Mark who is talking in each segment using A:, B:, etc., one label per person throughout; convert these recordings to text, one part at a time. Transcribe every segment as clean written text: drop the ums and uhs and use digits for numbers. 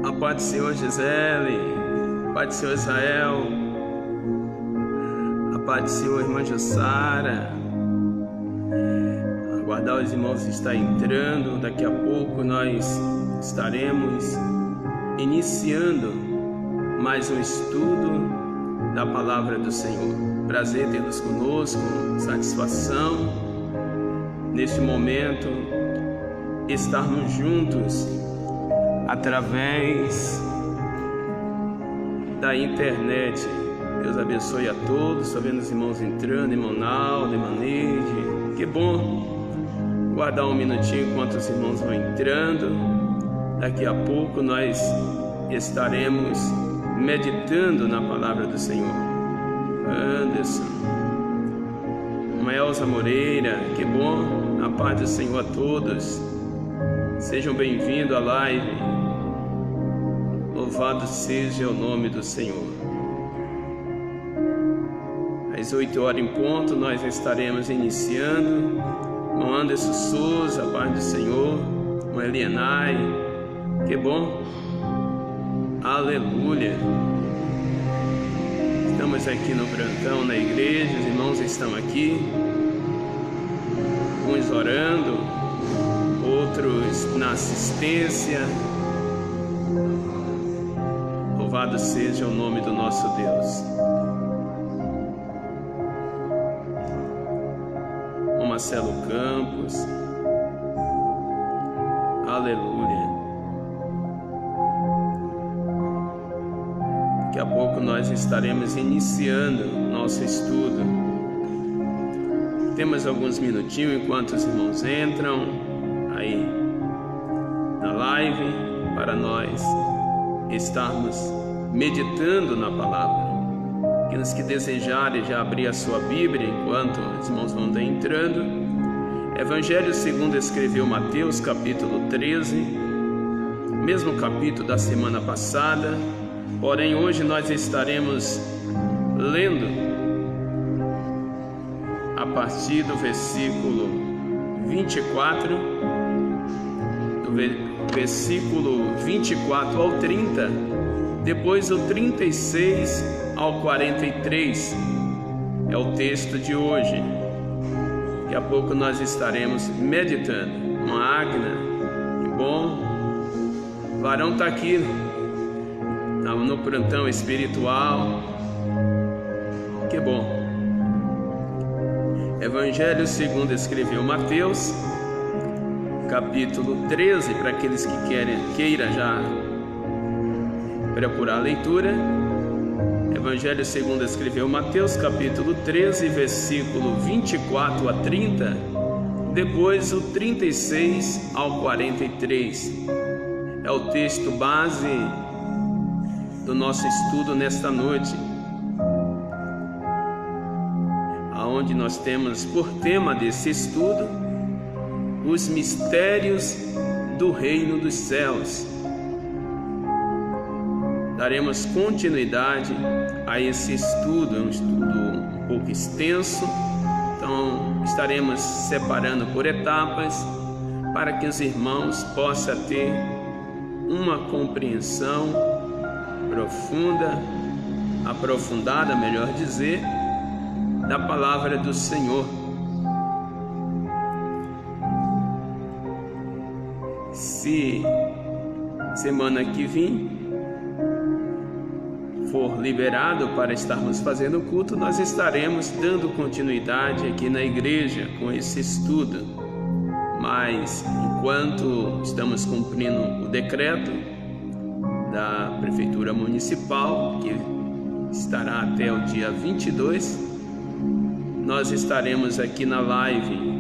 A: A paz do Senhor Gisele, a paz do Senhor Israel, a paz do Senhor irmã Jussara. Aguardar os irmãos está entrando, daqui a pouco nós estaremos iniciando mais um estudo da Palavra do Senhor. Prazer tê-los conosco, satisfação neste momento estarmos juntos através da internet. Deus abençoe a todos. Estou vendo os irmãos entrando, irmão Naldo, irmã Neide. Que bom. Guardar um minutinho enquanto os irmãos vão entrando. Daqui a pouco nós estaremos meditando na palavra do Senhor. Anderson, irmã Elza Moreira, que bom. A paz do Senhor a todos. Sejam bem-vindos à live. Louvado seja o nome do Senhor. Às 8 horas em ponto nós estaremos iniciando. Irmão Anderson Souza, a paz do Senhor. Irmã Elianai, que bom. Aleluia. Estamos aqui no Brantão, na igreja. Os irmãos estão aqui, uns orando, outros na assistência. Louvado seja o nome do nosso Deus. O Marcelo Campos, aleluia. Daqui a pouco nós estaremos iniciando nosso estudo. Temos alguns minutinhos enquanto os irmãos entram aí na live para nós estarmos meditando na palavra. Aqueles que desejarem já abrir a sua Bíblia enquanto os irmãos vão entrando. Evangelho segundo escreveu Mateus, capítulo 13, mesmo capítulo da semana passada, porém hoje nós estaremos lendo a partir do versículo 24, do versículo 24 ao 30, depois o 36 ao 43, é o texto de hoje. Daqui a pouco nós estaremos meditando. Uma Agna, que bom. O varão está aqui no plantão espiritual, que bom. Evangelho segundo escreveu Mateus, capítulo 13, para aqueles que queiram já procurar a leitura. Evangelho segundo escreveu Mateus, capítulo 13, versículo 24 a 30, depois o 36 ao 43. É o texto base do nosso estudo nesta noite, aonde nós temos por tema desse estudo os mistérios do reino dos céus. Daremos continuidade a esse estudo. É um estudo um pouco extenso, então estaremos separando por etapas para que os irmãos possam ter uma compreensão profunda, aprofundada, melhor dizer, da palavra do Senhor. Se semana que vem for liberado para estarmos fazendo o culto, nós estaremos dando continuidade aqui na igreja com esse estudo. Mas enquanto estamos cumprindo o decreto da Prefeitura Municipal, que estará até o dia 22, nós estaremos aqui na live.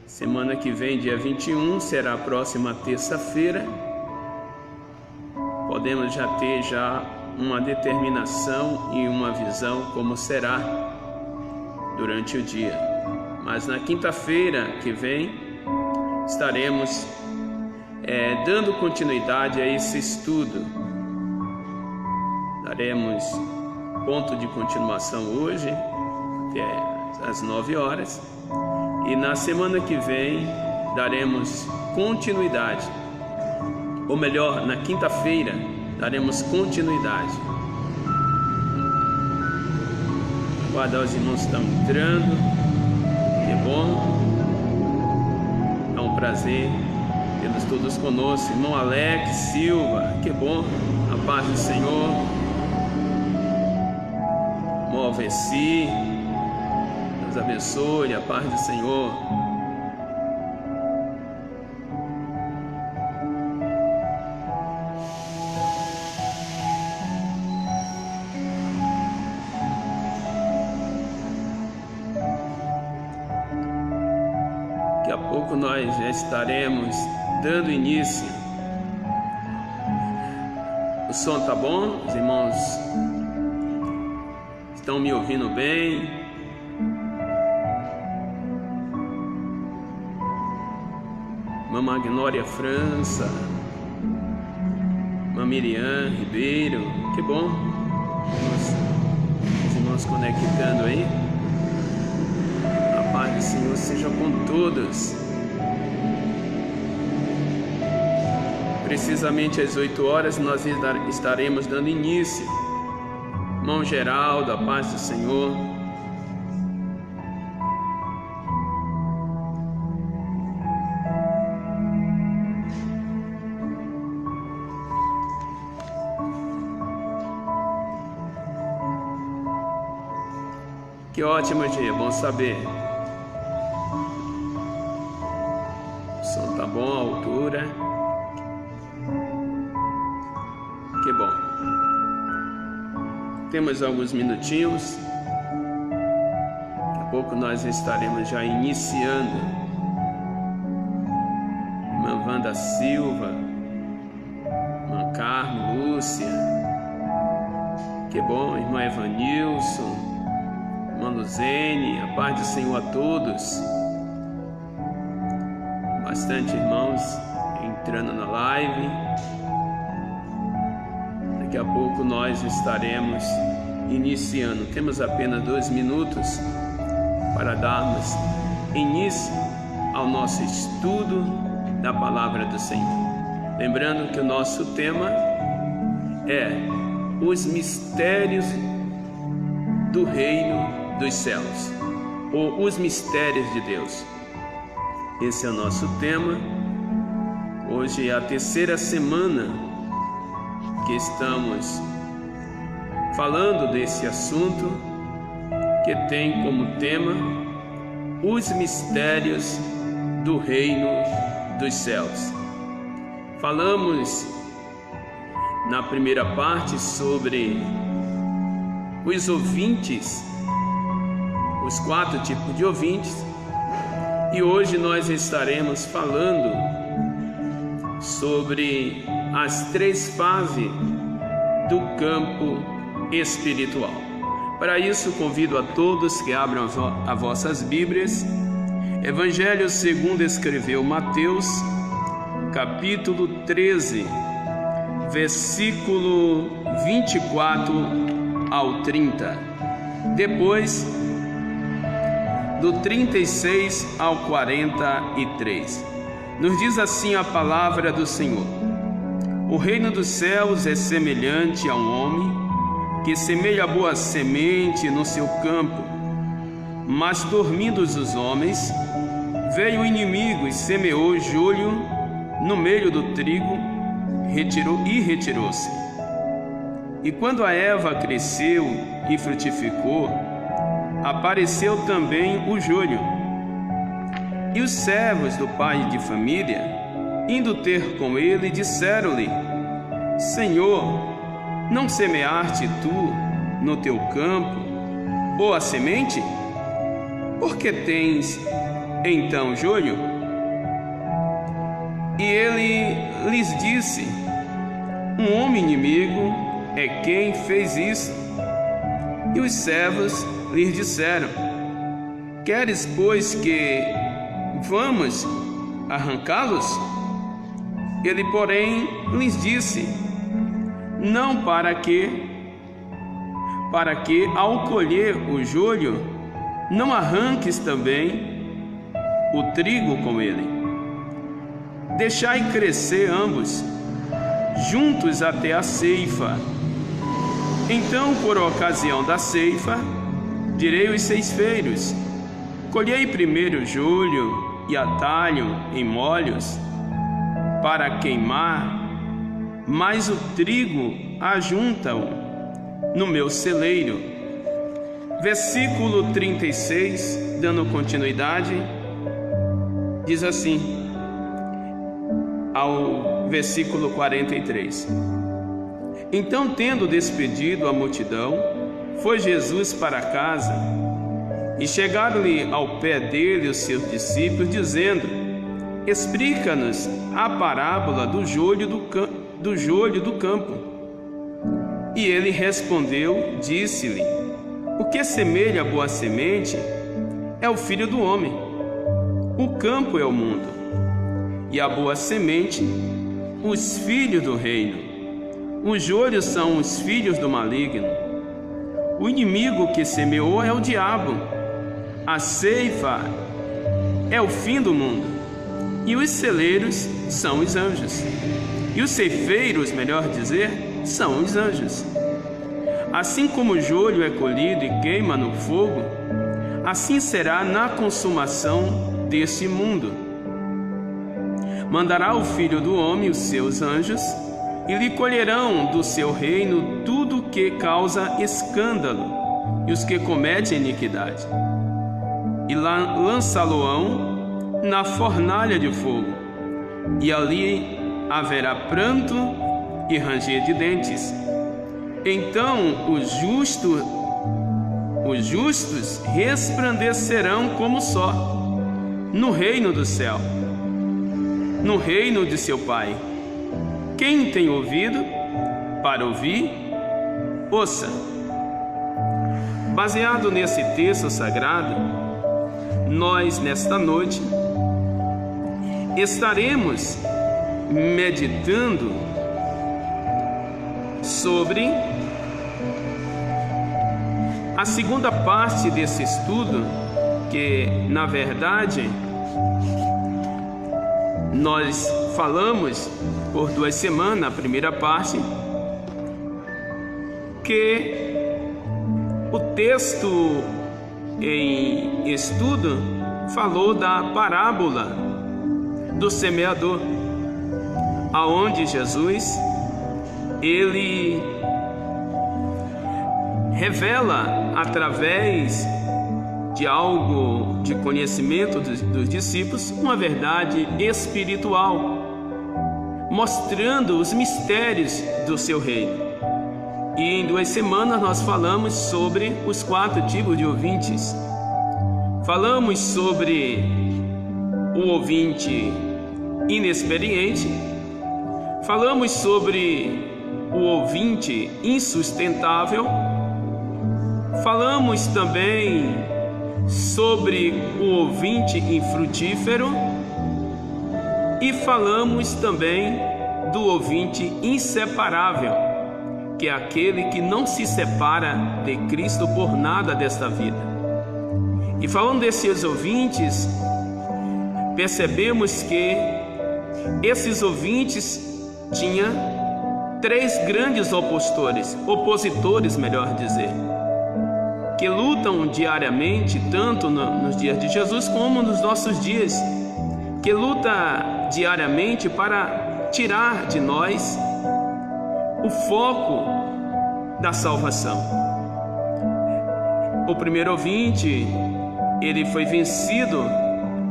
A: Semana que vem, dia 21, será a próxima terça-feira. Podemos já ter uma determinação e uma visão como será durante o dia. Mas na quinta-feira que vem estaremos dando continuidade a esse estudo. Daremos ponto de continuação hoje até às 9 horas, e na semana que vem daremos continuidade ou melhor, na quinta-feira, daremos continuidade. Guardar os irmãos que estão entrando, que bom. É um prazer tê-los todos conosco. Irmão Alex Silva, que bom, a paz do Senhor. Irmão Alveci, Deus abençoe, a paz do Senhor. Daqui a pouco nós já estaremos dando início. O som tá bom? Os irmãos estão me ouvindo bem? Irmã Magnória França, Irmã Miriam Ribeiro, que bom. Os irmãos conectando aí. A paz do Senhor seja com todos. Precisamente às 8 horas nós estaremos dando início. Irmão Geraldo, a paz do Senhor. Que ótimo dia, bom saber. O som tá bom, a altura. Que bom. Temos alguns minutinhos. Daqui a pouco nós estaremos já iniciando. Irmã Wanda Silva, Irmã Carmen, Lúcia. Que bom, Irmã Evanilson, Irmã Luzene, a paz do Senhor a todos. Bastante irmãos entrando na live. Daqui a pouco nós estaremos iniciando. Temos apenas 2 minutos para darmos início ao nosso estudo da Palavra do Senhor. Lembrando que o nosso tema é os mistérios do reino dos céus, ou os mistérios de Deus. Esse é o nosso tema. Hoje é a 3ª semana que estamos falando desse assunto, que tem como tema os mistérios do reino dos céus. Falamos na primeira parte sobre os ouvintes, os 4 tipos de ouvintes, e hoje nós estaremos falando sobre as 3 fases do campo espiritual. Para isso, convido a todos que abram as vossas Bíblias. Evangelho segundo escreveu Mateus, capítulo 13, versículo 24 ao 30. Depois, do 36 ao 43. Nos diz assim a palavra do Senhor: o reino dos céus é semelhante a um homem que semeia a boa semente no seu campo. Mas dormindo os homens, veio o inimigo e semeou joio no meio do trigo, retirou-se. E quando a erva cresceu e frutificou, apareceu também o joio. E os servos do pai de família, indo ter com ele, disseram-lhe: Senhor, não semeaste tu no teu campo boa semente? Por que tens então joio? E ele lhes disse: um homem inimigo é quem fez isso. E os servos lhes disseram: queres, pois, que vamos arrancá-los? Ele, porém, lhes disse: não, para que ao colher o joio não arranques também o trigo com ele. Deixai crescer ambos, juntos até a ceifa. Então, por ocasião da ceifa, direi aos ceifeiros: colhei primeiro o joelho e atalho em molhos para queimar, mas o trigo ajuntam no meu celeiro. Versículo 36, dando continuidade, diz assim, ao versículo 43. Então, tendo despedido a multidão, foi Jesus para casa, e chegaram-lhe ao pé dele os seus discípulos, dizendo: explica-nos a parábola do joelho do campo. E ele respondeu, disse-lhe: o que semelha a boa semente é o filho do homem. O campo é o mundo, e a boa semente, os filhos do reino. Os joelhos são os filhos do maligno. O inimigo que semeou é o diabo. A ceifa é o fim do mundo, e os celeiros são os anjos. E os ceifeiros, melhor dizer, são os anjos. Assim como o joelho é colhido e queima no fogo, assim será na consumação deste mundo. Mandará o Filho do Homem os seus anjos, e lhe colherão do seu reino tudo que causa escândalo e os que cometem iniquidade, e lançá-lo-ão na fornalha de fogo, e ali haverá pranto e ranger de dentes. Então os justos resplandecerão como o sol no reino do céu, no reino de seu Pai. Quem tem ouvido para ouvir, ouça. Baseado nesse texto sagrado, nós nesta noite estaremos meditando sobre a segunda parte desse estudo, que na verdade nós falamos por 2 semanas, a primeira parte, que o texto em estudo falou da parábola do semeador, aonde Jesus ele revela através de algo de conhecimento dos discípulos uma verdade espiritual, mostrando os mistérios do seu reino. E em 2 semanas nós falamos sobre os 4 tipos de ouvintes. Falamos sobre o ouvinte inexperiente, falamos sobre o ouvinte insustentável, falamos também sobre o ouvinte infrutífero e falamos também do ouvinte inseparável, que é aquele que não se separa de Cristo por nada desta vida. E falando desses ouvintes, percebemos que esses ouvintes tinham 3 grandes opositores, melhor dizer, que lutam diariamente, tanto nos dias de Jesus como nos nossos dias, que luta diariamente para tirar de nós o foco da salvação. O primeiro ouvinte, ele foi vencido.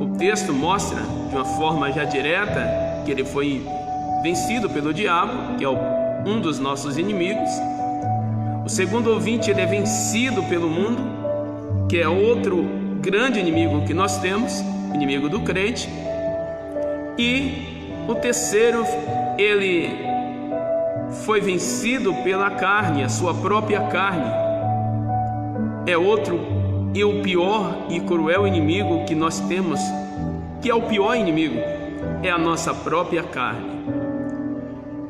A: O texto mostra de uma forma já direta que ele foi vencido pelo diabo, que é um dos nossos inimigos. O segundo ouvinte, ele é vencido pelo mundo, que é outro grande inimigo que nós temos, inimigo do crente. E o terceiro, ele foi vencido pela carne, a sua própria carne. É outro e o pior e cruel inimigo que nós temos, que é o pior inimigo, é a nossa própria carne.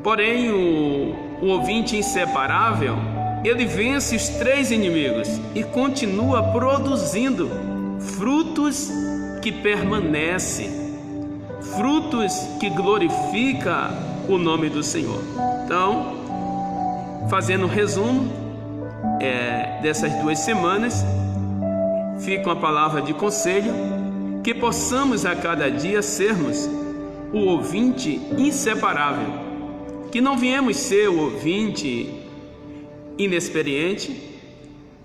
A: Porém, o ouvinte inseparável, ele vence os 3 inimigos e continua produzindo frutos que permanecem, frutos que glorificam o nome do Senhor. Então, fazendo um resumo dessas 2 semanas, fica uma palavra de conselho, que possamos a cada dia sermos o ouvinte inseparável, que não viemos ser o ouvinte inexperiente,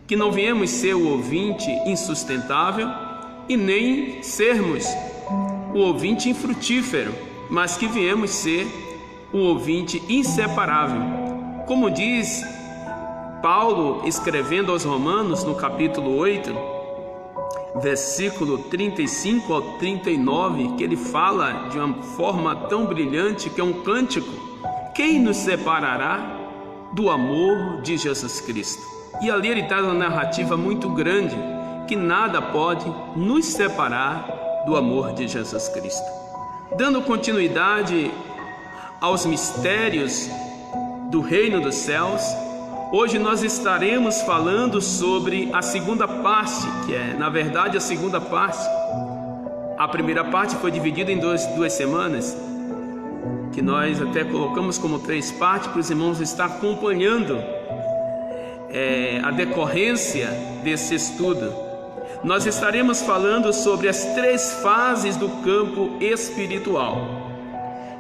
A: que não viemos ser o ouvinte insustentável e nem sermos o ouvinte infrutífero, mas que viemos ser o ouvinte inseparável. Como diz Paulo escrevendo aos Romanos no capítulo 8, versículo 35 ao 39, que ele fala de uma forma tão brilhante, que é um cântico: quem nos separará do amor de Jesus Cristo? E ali ele traz uma narrativa muito grande, que nada pode nos separar do amor de Jesus Cristo. Dando continuidade aos mistérios do reino dos céus, hoje nós estaremos falando sobre a segunda parte, que é, na verdade, a segunda parte. A primeira parte foi dividida em duas semanas, que nós até colocamos como 3 partes para os irmãos estar acompanhando a decorrência desse estudo. Nós estaremos falando sobre as 3 fases do campo espiritual.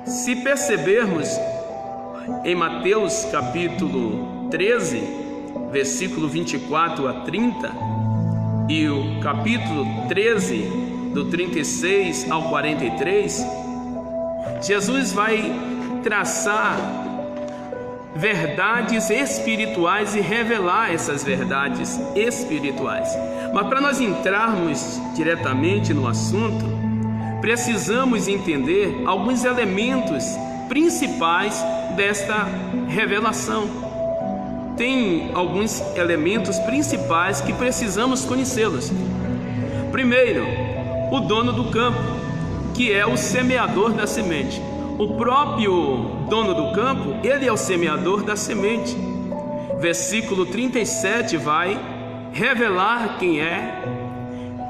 A: Se percebermos em Mateus capítulo 13, versículo 24 a 30, e o capítulo 13, do 36 ao 43, Jesus vai traçar verdades espirituais e revelar essas verdades espirituais. Mas para nós entrarmos diretamente no assunto, precisamos entender alguns elementos principais desta revelação. Tem alguns elementos principais que precisamos conhecê-los. Primeiro, o dono do campo, que é o semeador da semente. O próprio dono do campo, ele é o semeador da semente. Versículo 37 vai revelar quem é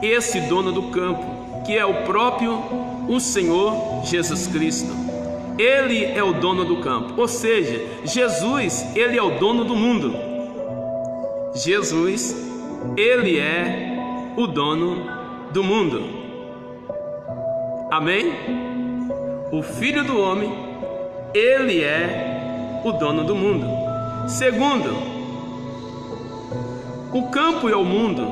A: esse dono do campo, que é o Senhor Jesus Cristo. Ele é o dono do campo, ou seja, Jesus, ele é o dono do mundo. Jesus, ele é o dono do mundo. Amém? O Filho do Homem, ele é o dono do mundo. Segundo, o campo é o mundo.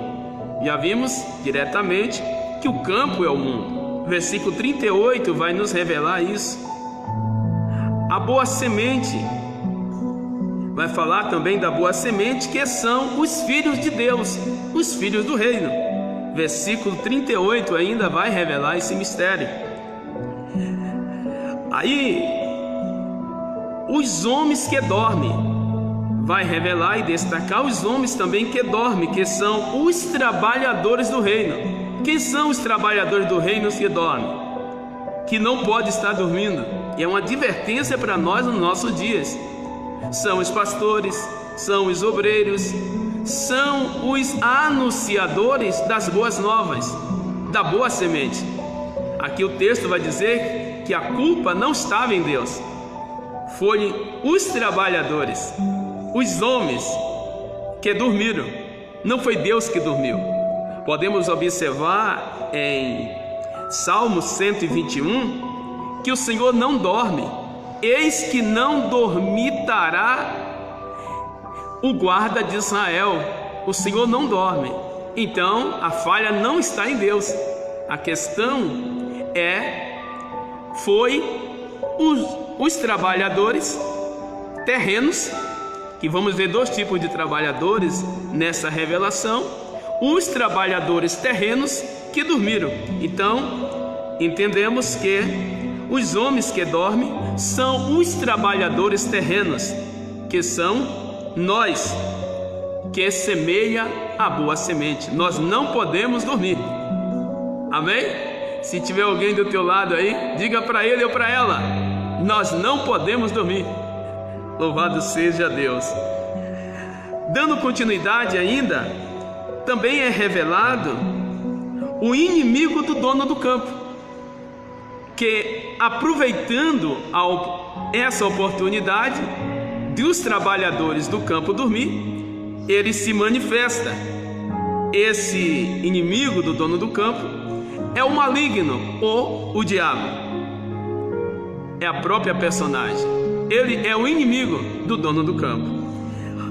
A: Já vimos diretamente que o campo é o mundo. Versículo 38 vai nos revelar isso. A boa semente vai falar também da boa semente, que são os filhos de Deus, os filhos do reino. Versículo 38 ainda vai revelar esse mistério. Aí, os homens que dormem, vai revelar e destacar os homens também que dormem, que são os trabalhadores do reino. Quem são os trabalhadores do reino que dormem? Que não pode estar dormindo. E é uma advertência para nós nos nossos dias. São os pastores, são os obreiros, são os anunciadores das boas novas, da boa semente. Aqui o texto vai dizer que a culpa não estava em Deus, foi os trabalhadores, os homens que dormiram. Não foi Deus que dormiu. Podemos observar em Salmo 121 que o Senhor não dorme. Eis que não dormitará o guarda de Israel. O Senhor não dorme. Então a falha não está em Deus. A questão foi os trabalhadores terrenos, que vamos ver 2 tipos de trabalhadores nessa revelação. Os trabalhadores terrenos que dormiram. Então entendemos que os homens que dormem são os trabalhadores terrenos, que são nós, que semeia a boa semente. Nós não podemos dormir. Amém? Se tiver alguém do teu lado aí, diga para ele ou para ela: nós não podemos dormir. Louvado seja Deus. Dando continuidade ainda, também é revelado o inimigo do dono do campo, que, aproveitando essa oportunidade dos trabalhadores do campo dormir, ele se manifesta. Esse inimigo do dono do campo é o maligno ou o diabo. É a própria personagem. Ele é o inimigo do dono do campo.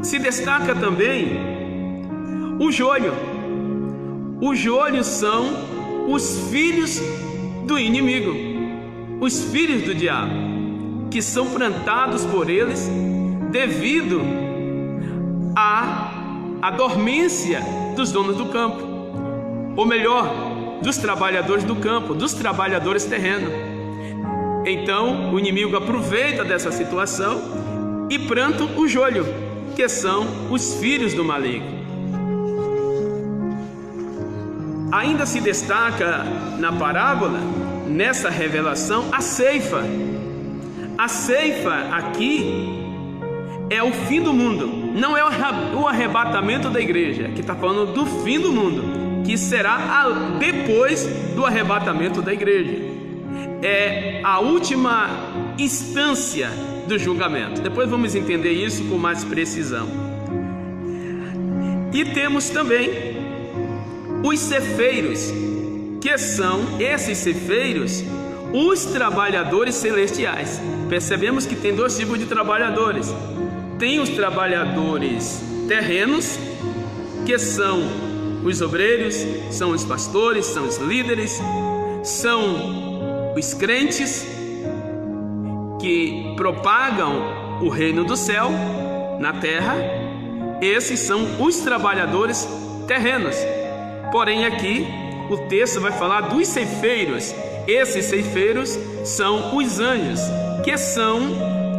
A: Se destaca também o joio. Os joios são os filhos do inimigo, os filhos do diabo, que são plantados por eles devido à dormência dos donos do campo, ou melhor, dos trabalhadores do campo, dos trabalhadores terrenos. Então o inimigo aproveita dessa situação e planta o joio, que são os filhos do maligno. Ainda se destaca na parábola, nessa revelação, a ceifa. A ceifa aqui é o fim do mundo, não é o arrebatamento da igreja, que está falando do fim do mundo, que será depois do arrebatamento da igreja. É a última instância do julgamento. Depois vamos entender isso com mais precisão. E temos também os cefeiros, que são esses cefeiros, os trabalhadores celestiais. Percebemos que tem dois tipos de trabalhadores. Tem os trabalhadores terrenos, que são os obreiros, são os pastores, são os líderes, são os crentes que propagam o reino do céu na terra. Esses são os trabalhadores terrenos. Porém aqui o texto vai falar dos ceifeiros. Esses ceifeiros são os anjos, que são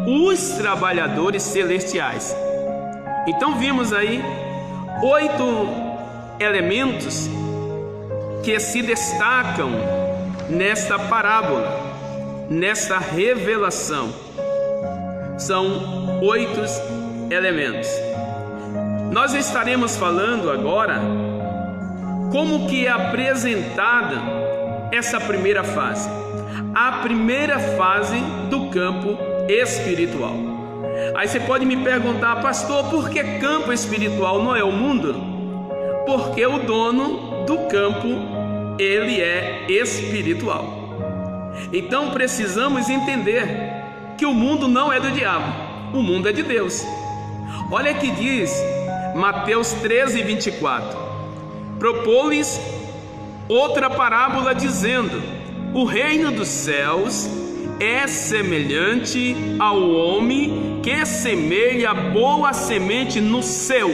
A: os trabalhadores celestiais. Então vimos aí 8 elementos que se destacam nesta parábola, nesta revelação. São 8 elementos. Nós estaremos falando agora como que é apresentada essa primeira fase, a primeira fase do campo espiritual. Aí você pode me perguntar, pastor, por que campo espiritual não é o mundo? Porque o dono do campo, ele é espiritual. Então precisamos entender que o mundo não é do diabo, o mundo é de Deus. Olha que diz Mateus 13:24. Propôs-lhes outra parábola dizendo: o reino dos céus é semelhante ao homem que semeia boa semente no seu.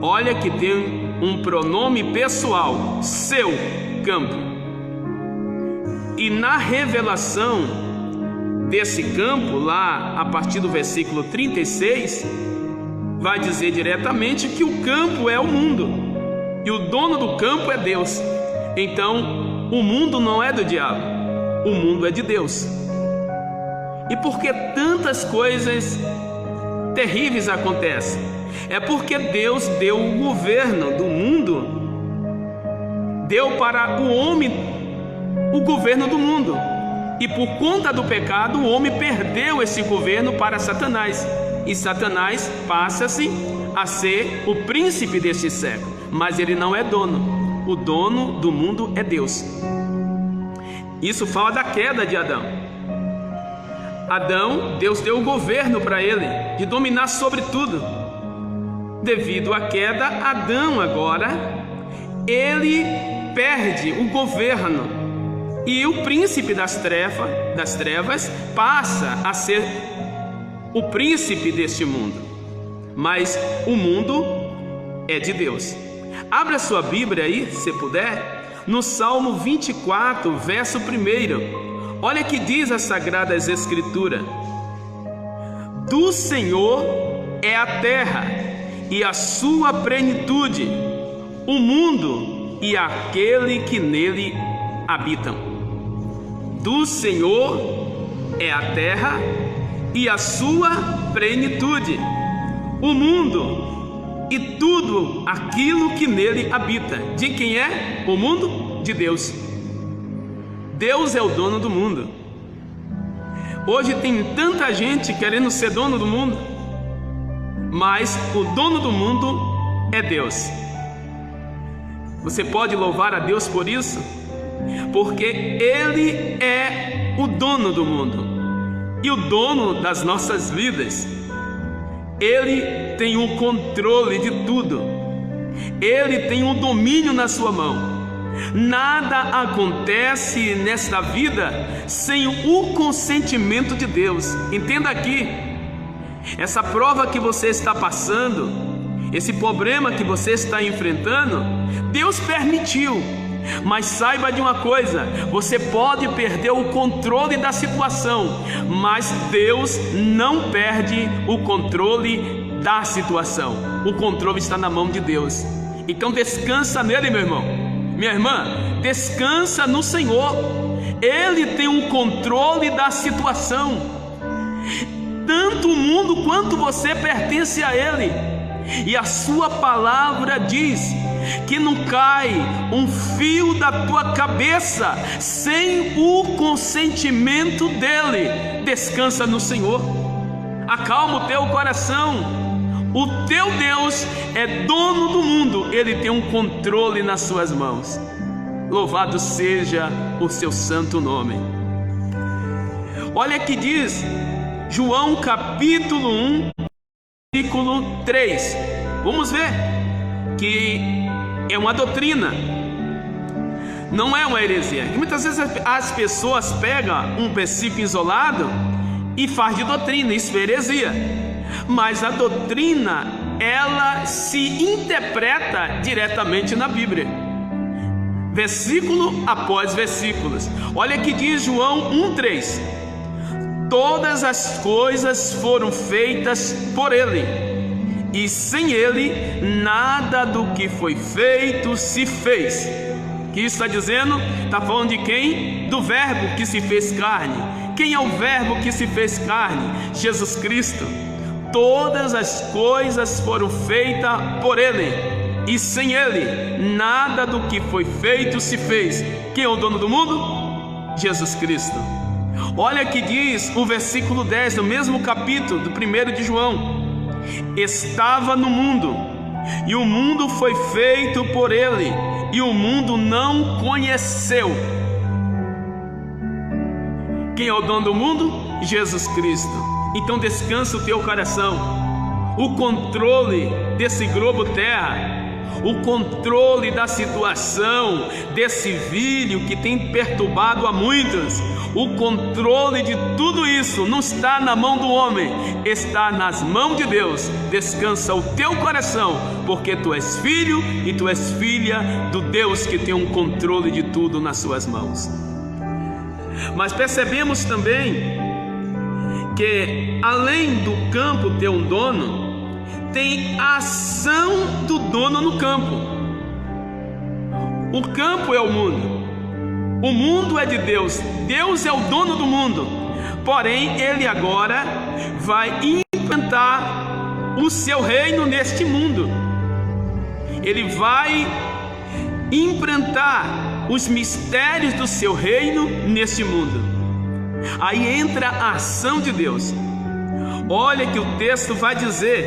A: Olha que tem um pronome pessoal, seu campo. E na revelação desse campo, lá a partir do versículo 36, vai dizer diretamente que o campo é o mundo e o dono do campo é Deus. Então o mundo não é do diabo, o mundo é de Deus. E por que tantas coisas terríveis acontecem? É porque Deus deu o governo do mundo, deu para o homem o governo do mundo. E por conta do pecado, o homem perdeu esse governo para Satanás. E Satanás passa-se a ser o príncipe deste século. Mas ele não é dono. O dono do mundo é Deus. Isso fala da queda de Adão. Adão, Deus deu o governo para ele, de dominar sobre tudo. Devido à queda, Adão agora, ele perde o governo. E o príncipe das trevas passa a ser o príncipe deste mundo. Mas o mundo é de Deus. Abra sua Bíblia aí, se puder, no Salmo 24, verso 1. Olha que diz as Sagradas Escrituras: do Senhor é a terra e a sua plenitude, o mundo e aquele que nele habitam. Do Senhor é a terra e a sua plenitude, o mundo e tudo aquilo que nele habita. De quem é o mundo? De Deus. Deus é o dono do mundo. Hoje tem tanta gente querendo ser dono do mundo, mas o dono do mundo é Deus. Você pode louvar a Deus por isso? Porque Ele é o dono do mundo e o dono das nossas vidas. Ele tem o controle de tudo. Ele tem o domínio na sua mão. Nada acontece nesta vida sem o consentimento de Deus. Entenda aqui, essa prova que você está passando, esse problema que você está enfrentando, Deus permitiu. Mas saiba de uma coisa: você pode perder o controle da situação, mas Deus não perde o controle da situação. O controle está na mão de Deus. Então descansa nele, meu irmão, minha irmã, descansa no Senhor. Ele tem o controle da situação. Tanto o mundo quanto você pertence a Ele. E a sua palavra diz que não cai um fio da tua cabeça sem o consentimento dEle. Descansa no Senhor. Acalma o teu coração. O teu Deus é dono do mundo. Ele tem um controle nas suas mãos. Louvado seja o seu santo nome. Olha que diz João capítulo 1, versículo 3. Vamos ver que é uma doutrina, não é uma heresia. Que muitas vezes as pessoas pegam um versículo isolado e faz de doutrina, isso é heresia. Mas a doutrina, ela se interpreta diretamente na Bíblia, versículo após versículos. Olha que diz João 1,3: todas as coisas foram feitas por Ele, e sem Ele nada do que foi feito se fez. Que isso está dizendo? Está falando de quem? Do Verbo que se fez carne. Quem é o Verbo que se fez carne? Jesus Cristo. Todas as coisas foram feitas por Ele, e sem Ele nada do que foi feito se fez. Quem é o dono do mundo? Jesus Cristo. Olha que diz o versículo 10 do mesmo capítulo do 1 de João: estava no mundo, e o mundo foi feito por Ele, e o mundo não conheceu. Quem é o dono do mundo? Jesus Cristo. Então descansa o teu coração. O controle desse globo terra, o controle da situação, desse vírus que tem perturbado a muitos, o controle de tudo isso não está na mão do homem, está nas mãos de Deus. Descansa o teu coração, porque tu és filho e tu és filha do Deus que tem um controle de tudo nas suas mãos. Mas percebemos também que além do campo ter um dono, tem a ação do dono no campo. O campo é o mundo é de Deus, Deus é o dono do mundo. Porém, Ele agora vai implantar o seu reino neste mundo. Ele vai implantar os mistérios do seu reino neste mundo. Aí entra a ação de Deus. Olha que o texto vai dizer,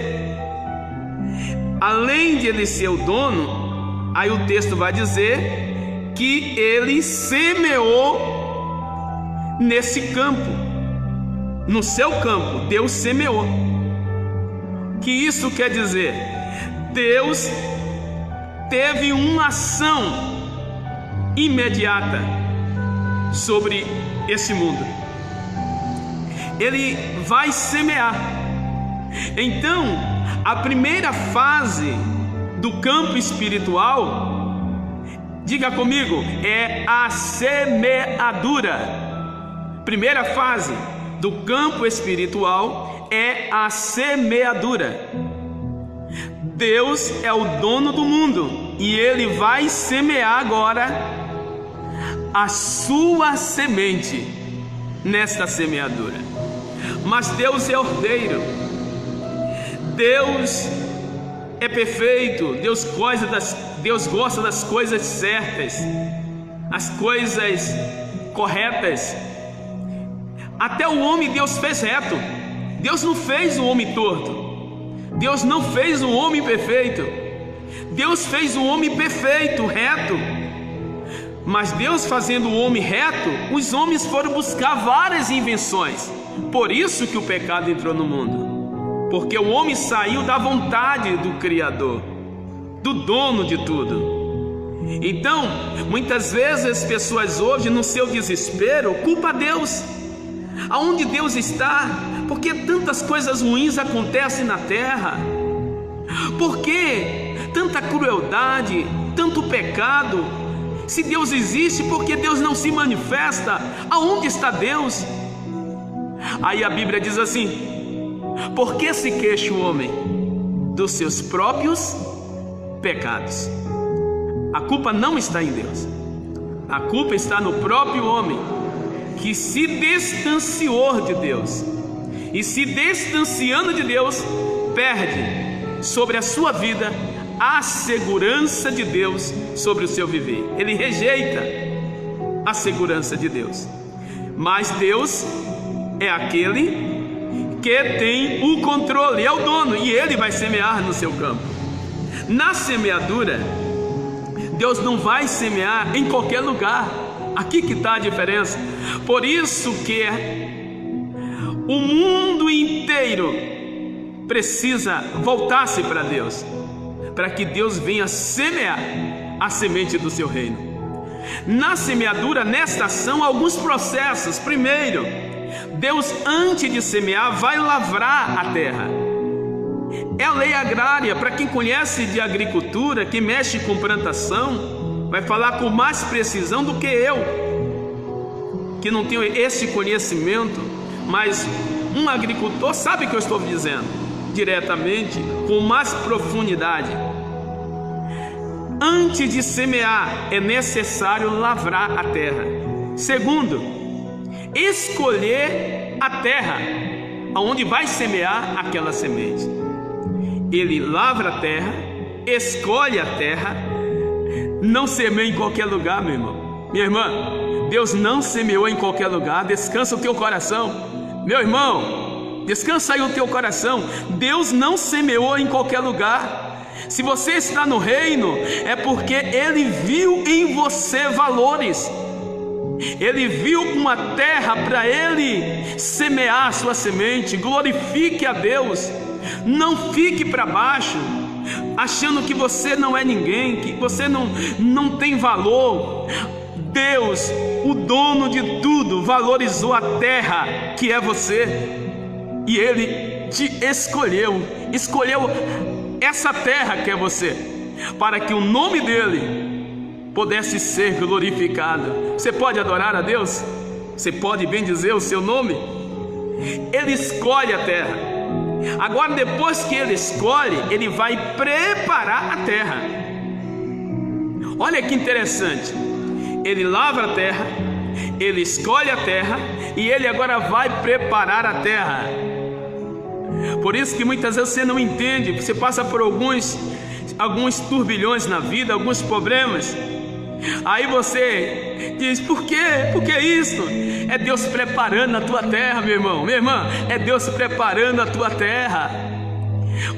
A: além de Ele ser o dono, aí o texto vai dizer que Ele semeou nesse campo, no seu campo. Deus semeou. Que isso quer dizer? Deus teve uma ação imediata sobre esse mundo. Ele vai semear. Então, a primeira fase do campo espiritual, diga comigo, é a semeadura. Primeira fase do campo espiritual é a semeadura. Deus é o dono do mundo e Ele vai semear agora a sua semente nesta semeadura. Mas Deus é ordeiro, Deus é perfeito, Deus gosta das coisas certas, as coisas corretas. Até o homem Deus fez reto. Deus não fez o homem torto. Deus não fez o homem perfeito. Deus fez o homem perfeito, reto. Mas Deus fazendo o homem reto, os homens foram buscar várias invenções. Por isso que o pecado entrou no mundo. Porque o homem saiu da vontade do Criador, do dono de tudo. Então, muitas vezes as pessoas hoje, no seu desespero, culpam Deus. Aonde Deus está? Por que tantas coisas ruins acontecem na terra? Por que tanta crueldade, tanto pecado? Se Deus existe, por que Deus não se manifesta? Aonde está Deus? Aí a Bíblia diz assim: por que se queixa o homem dos seus próprios pecados? A culpa não está em Deus. A culpa está no próprio homem, que se distanciou de Deus. E se distanciando de Deus, perde sobre a sua vida a segurança de Deus sobre o seu viver. Ele rejeita a segurança de Deus. Mas Deus é aquele que tem o controle, é o dono, e Ele vai semear no seu campo. Na semeadura, Deus não vai semear em qualquer lugar. Aqui que está a diferença. Por isso que o mundo inteiro precisa voltar-se para Deus, para que Deus venha semear a semente do seu reino. Na semeadura, nesta ação, alguns processos. Primeiro, Deus, antes de semear, vai lavrar a terra. É a lei agrária. Para quem conhece de agricultura, que mexe com plantação, vai falar com mais precisão do que eu, que não tenho esse conhecimento. Mas um agricultor sabe o que eu estou dizendo diretamente, com mais profundidade. Antes de semear, é necessário lavrar a terra. Segundo, escolher a terra aonde vai semear aquela semente. Ele lavra a terra, escolhe a terra. Não semeia em qualquer lugar, meu irmão. Minha irmã, Deus não semeou em qualquer lugar. Descansa o teu coração. Meu irmão, descansa aí o teu coração. Deus não semeou em qualquer lugar. Se você está no reino, é porque Ele viu em você valores. Ele viu uma terra para Ele semear a sua semente. Glorifique a Deus. Não fique para baixo, achando que você não é ninguém, que você não tem valor. Deus, o dono de tudo, valorizou a terra que é você, e Ele te escolheu essa terra que é você, para que o nome dele pudesse ser glorificado. Você pode adorar a Deus? Você pode bendizer o seu nome? Ele escolhe a terra. Agora, depois que Ele escolhe, Ele vai preparar a terra. Olha que interessante. Ele lavra a terra, Ele escolhe a terra, e Ele agora vai preparar a terra. Por isso que muitas vezes você não entende. Você passa por alguns turbilhões na vida, alguns problemas. Aí você diz: por quê? Por que isso? É Deus preparando a tua terra, meu irmão, minha irmã. É Deus preparando a tua terra.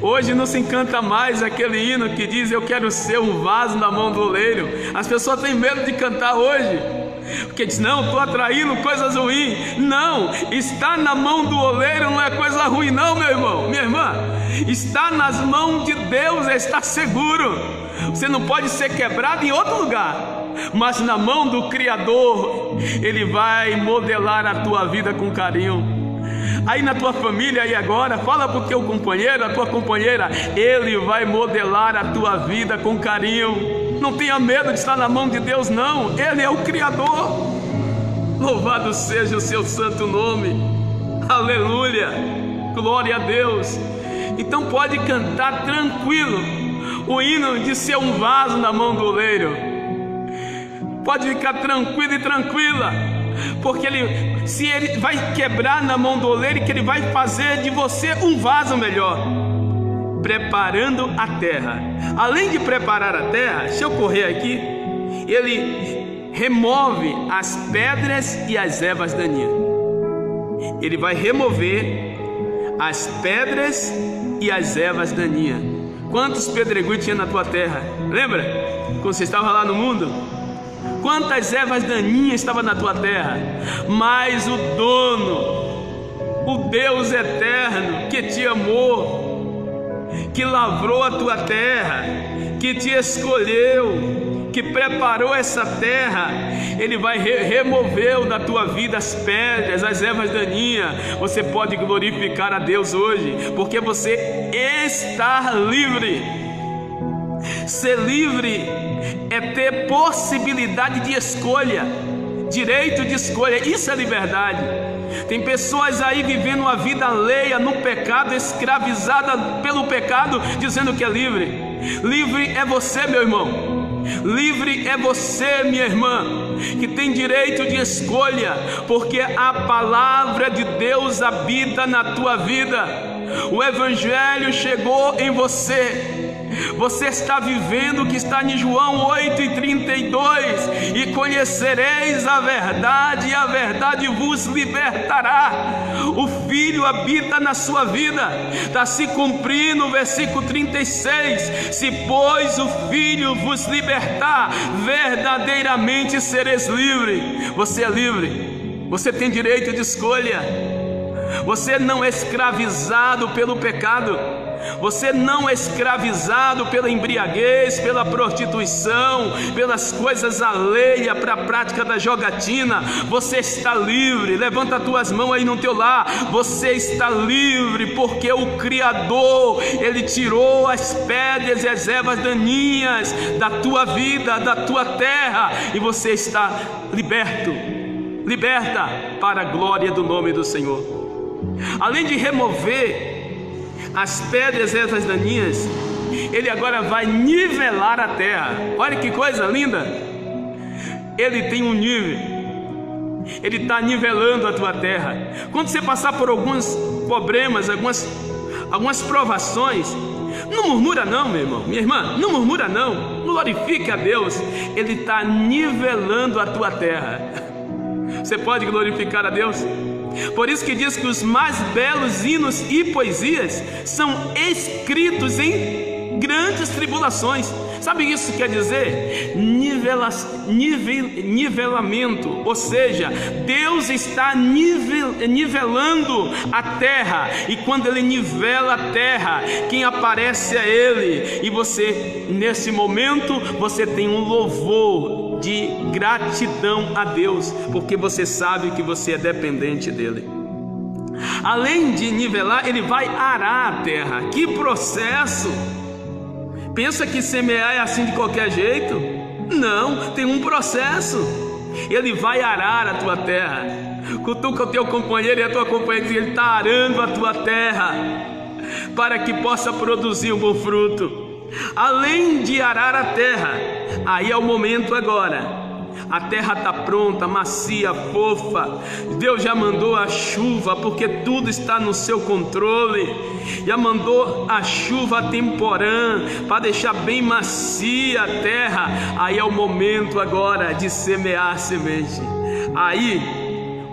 A: Hoje não se encanta mais aquele hino que diz: eu quero ser um vaso na mão do oleiro. As pessoas têm medo de cantar hoje, porque diz: não, estou atraindo coisas ruins. Não, está na mão do oleiro não é coisa ruim não, meu irmão, minha irmã. Está nas mãos de Deus, está seguro. Você não pode ser quebrado em outro lugar, mas na mão do Criador. Ele vai modelar a tua vida com carinho. Aí na tua família, aí agora, fala para o teu companheiro, a tua companheira, Ele vai modelar a tua vida com carinho. Não tenha medo de estar na mão de Deus, não. Ele é o Criador. Louvado seja o seu santo nome. Aleluia, glória a Deus. Então pode cantar tranquilo o hino de ser um vaso na mão do oleiro. Pode ficar tranquilo e tranquila, porque se ele vai quebrar na mão do oleiro, que ele vai fazer de você um vaso melhor, preparando a terra. Além de preparar a terra, deixa eu correr aqui, ele remove as pedras e as ervas daninhas. Ele vai remover as pedras e as ervas daninhas. Quantos pedregulhos tinha na tua terra? Lembra? Quando você estava lá no mundo? Quantas ervas daninhas estavam na tua terra? Mas o dono, o Deus eterno que te amou, que lavrou a tua terra, que te escolheu, que preparou essa terra, Ele vai remover da tua vida as pedras, as ervas daninhas. Você pode glorificar a Deus hoje, porque você está livre. Ser livre é ter possibilidade de escolha, direito de escolha. Isso é liberdade. Tem pessoas aí vivendo uma vida alheia no pecado, escravizada pelo pecado, dizendo que é livre. Livre é você, meu irmão. Livre é você, minha irmã, que tem direito de escolha, porque a palavra de Deus habita na tua vida. O Evangelho chegou em você. Você está vivendo o que está em João 8:32, e conhecereis a verdade, e a verdade vos libertará. O Filho habita na sua vida. Está se cumprindo o versículo 36: se pois o Filho vos libertar, verdadeiramente sereis livre. Você é livre, você tem direito de escolha. Você não é escravizado pelo pecado. Você não é escravizado pela embriaguez, pela prostituição, pelas coisas alheias para a prática da jogatina. Você está livre. Levanta as tuas mãos aí no teu lar. Você está livre porque o Criador, Ele tirou as pedras e as ervas daninhas da tua vida, da tua terra, e você está liberto, liberta para a glória do nome do Senhor. Além de remover as pedras e ervas daninhas, Ele agora vai nivelar a terra. Olha que coisa linda. Ele tem um nível. Ele está nivelando a tua terra. Quando você passar por alguns problemas, algumas provações, não murmura não, meu irmão, minha irmã, não murmura não. Glorifique a Deus. Ele está nivelando a tua terra. Você pode glorificar a Deus? Por isso que diz que os mais belos hinos e poesias são escritos em grandes tribulações. Sabe o que isso quer dizer? Nivelamento. Ou seja, Deus está nivelando a terra. E quando Ele nivela a terra, quem aparece é Ele. E você, nesse momento, você tem um louvor de gratidão a Deus, porque você sabe que você é dependente dEle. Além de nivelar, Ele vai arar a terra. Que processo! Pensa que semear é assim de qualquer jeito? Não, tem um processo. Ele vai arar a tua terra. Cutuca o teu companheiro e a tua companheira, Ele está arando a tua terra para que possa produzir um bom fruto. Além de arar a terra, aí é o momento agora. A terra está pronta, macia, fofa. Deus já mandou a chuva, porque tudo está no seu controle. Já mandou a chuva temporã para deixar bem macia a terra. Aí é o momento agora de semear a semente. Aí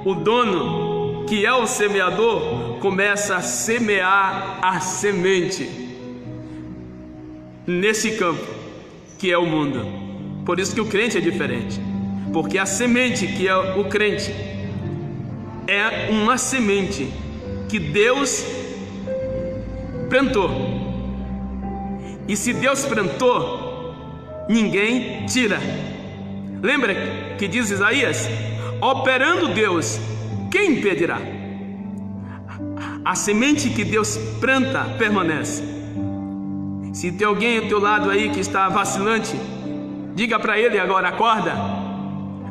A: o dono, que é o semeador, começa a semear a semente nesse campo que é o mundo. Por isso que o crente é diferente, porque a semente que é o crente é uma semente que Deus plantou, e se Deus plantou, ninguém tira. Lembra que diz Isaías? Operando Deus, quem impedirá? A semente que Deus planta permanece. Se tem alguém ao teu lado aí que está vacilante, diga para ele agora: acorda,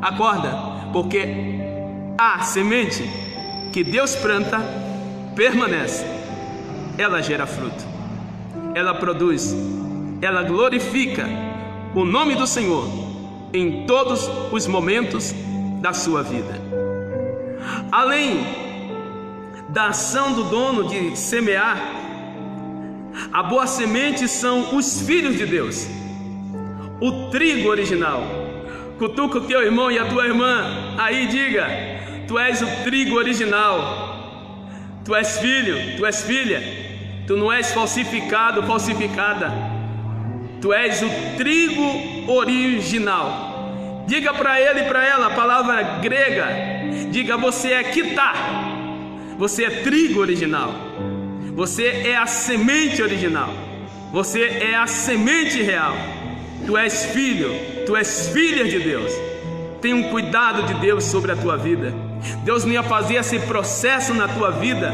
A: acorda, porque a semente que Deus planta permanece. Ela gera fruto, ela produz, ela glorifica o nome do Senhor em todos os momentos da sua vida. Além da ação do dono de semear, a boa semente são os filhos de Deus, o trigo original. Cutuca o teu irmão e a tua irmã. Aí diga: tu és o trigo original. Tu és filho, tu és filha. Tu não és falsificado, falsificada. Tu és o trigo original. Diga para ele e para ela a palavra grega. Diga: você é kitá. Você é trigo original. Você é a semente original. Você é a semente real. Tu és filho, tu és filha de Deus. Tenha um cuidado de Deus sobre a tua vida. Deus não ia fazer esse processo na tua vida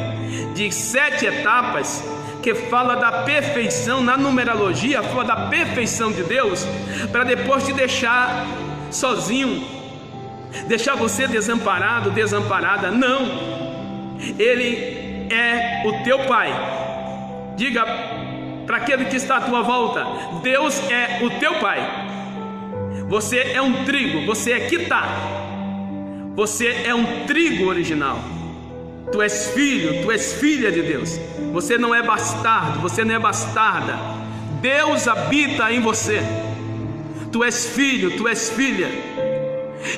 A: de 7 etapas, que fala da perfeição, na numerologia fala da perfeição de Deus, para depois te deixar sozinho, deixar você desamparado, desamparada. Não, Ele é o teu Pai. Diga para aquele que está à tua volta: Deus é o teu Pai. Você é um trigo, você é kitá. Você é um trigo original. Tu és filho, tu és filha de Deus. Você não é bastardo, você não é bastarda. Deus habita em você. Tu és filho, tu és filha.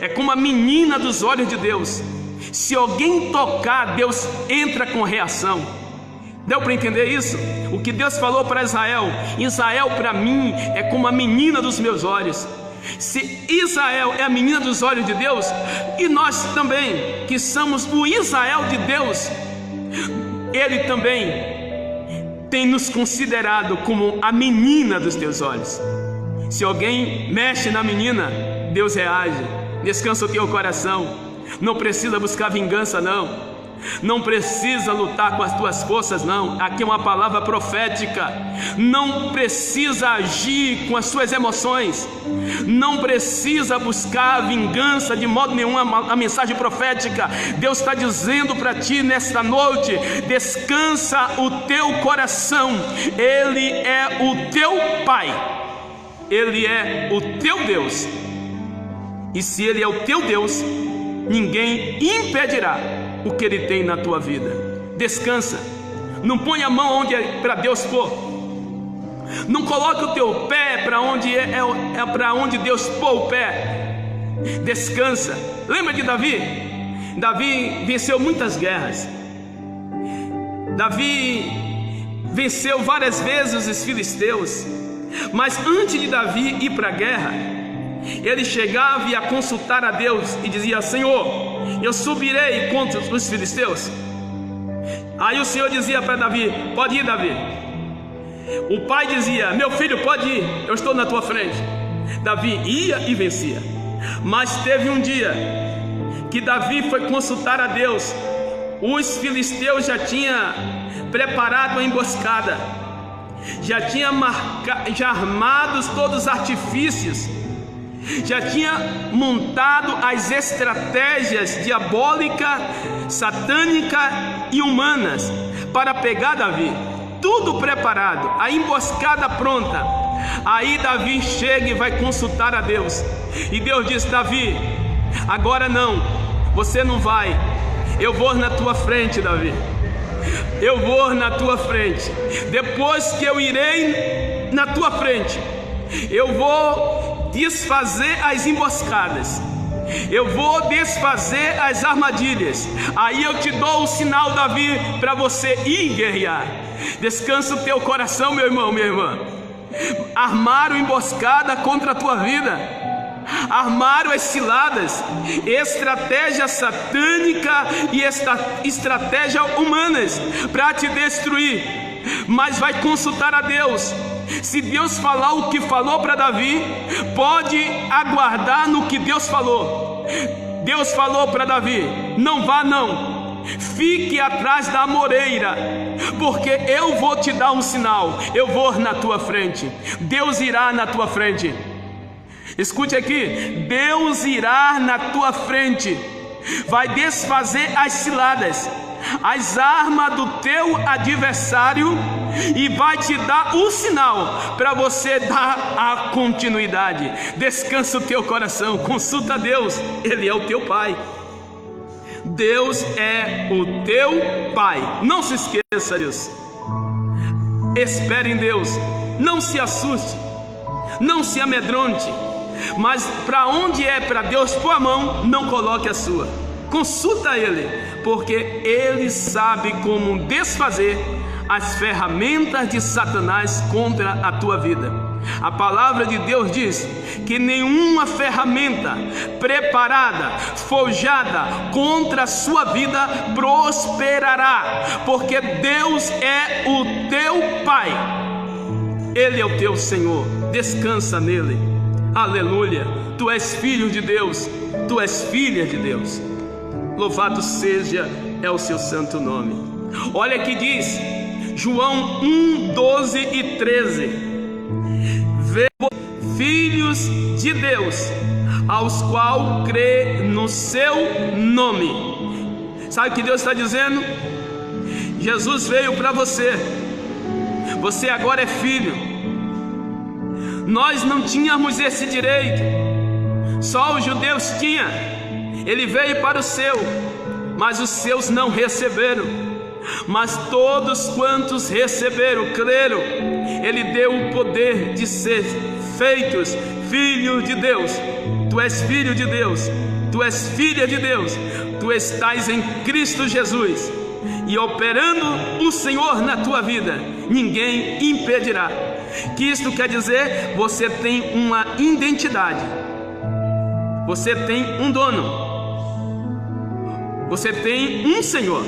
A: É como a menina dos olhos de Deus. Se alguém tocar, Deus entra com reação. Deu para entender isso? O que Deus falou para Israel: Israel para mim é como a menina dos meus olhos. Se Israel é a menina dos olhos de Deus, e nós também, que somos o Israel de Deus, Ele também tem nos considerado como a menina dos teus olhos. Se alguém mexe na menina, Deus reage. Descansa o teu coração. Não precisa buscar vingança, não. Não precisa lutar com as tuas forças, não. Aqui é uma palavra profética. Não precisa agir com as suas emoções. Não precisa buscar vingança de modo nenhum. A mensagem profética, Deus está dizendo para ti nesta noite: descansa o teu coração. Ele é o teu Pai. Ele é o teu Deus. E se Ele é o teu Deus, ninguém impedirá o que Ele tem na tua vida. Descansa. Não põe a mão onde é para Deus pôr. Não coloque o teu pé para onde é para onde Deus pôr o pé. Descansa. Lembra de Davi? Davi venceu muitas guerras. Davi venceu várias vezes os filisteus. Mas antes de Davi ir para a guerra, ele chegava e ia consultar a Deus e dizia: Senhor, eu subirei contra os filisteus. Aí o Senhor dizia para Davi: pode ir, Davi. O pai dizia: meu filho, pode ir, eu estou na tua frente. Davi ia e vencia. Mas teve um dia que Davi foi consultar a Deus. Os filisteus já tinham preparado a emboscada, já tinha armados todos os artifícios, já tinha montado as estratégias diabólicas, satânicas e humanas para pegar Davi. Tudo preparado, a emboscada pronta. Aí Davi chega e vai consultar a Deus. E Deus diz: Davi, agora não, você não vai. Eu vou na tua frente, Davi. Eu vou na tua frente. Depois que eu irei na tua frente, eu vou desfazer as emboscadas, eu vou desfazer as armadilhas. Aí eu te dou o sinal, Davi, para você ir guerrear. Descansa o teu coração, meu irmão, minha irmã. Armaram emboscada contra a tua vida, armaram as ciladas, estratégia satânica e estratégia humanas para te destruir. Mas vai consultar a Deus. Se Deus falar o que falou para Davi, pode aguardar no que Deus falou. Deus falou para Davi: não vá não, fique atrás da amoreira, porque eu vou te dar um sinal. Eu vou na tua frente. Deus irá na tua frente. Escute aqui: Deus irá na tua frente, vai desfazer as ciladas, as armas do teu adversário, e vai te dar um sinal para você dar a continuidade. Descansa o teu coração, consulta a Deus. Ele é o teu Pai. Deus é o teu Pai. Não se esqueça disso. Espere em Deus. Não se assuste, não se amedronte. Mas para onde é para Deus pôr a mão, não coloque a sua. Consulta Ele, porque Ele sabe como desfazer as ferramentas de Satanás contra a tua vida. A palavra de Deus diz que nenhuma ferramenta preparada, forjada contra a sua vida prosperará, porque Deus é o teu Pai, Ele é o teu Senhor. Descansa nele. Aleluia. Tu és filho de Deus, tu és filha de Deus. Louvado seja o seu santo nome. Olha que diz João 1, 12 e 13: filhos de Deus, aos qual crê no seu nome. Sabe o que Deus está dizendo? Jesus veio para você. Você agora é filho. Nós não tínhamos esse direito, só os judeus tinham. Ele veio para o seu, mas os seus não receberam. Mas todos quantos receberam, creram, Ele deu o poder de ser feitos filhos de Deus. Tu és filho de Deus, tu és filha de Deus, tu estás em Cristo Jesus, e operando o Senhor na tua vida, ninguém impedirá. Que isto quer dizer? Você tem uma identidade, você tem um dono, você tem um Senhor.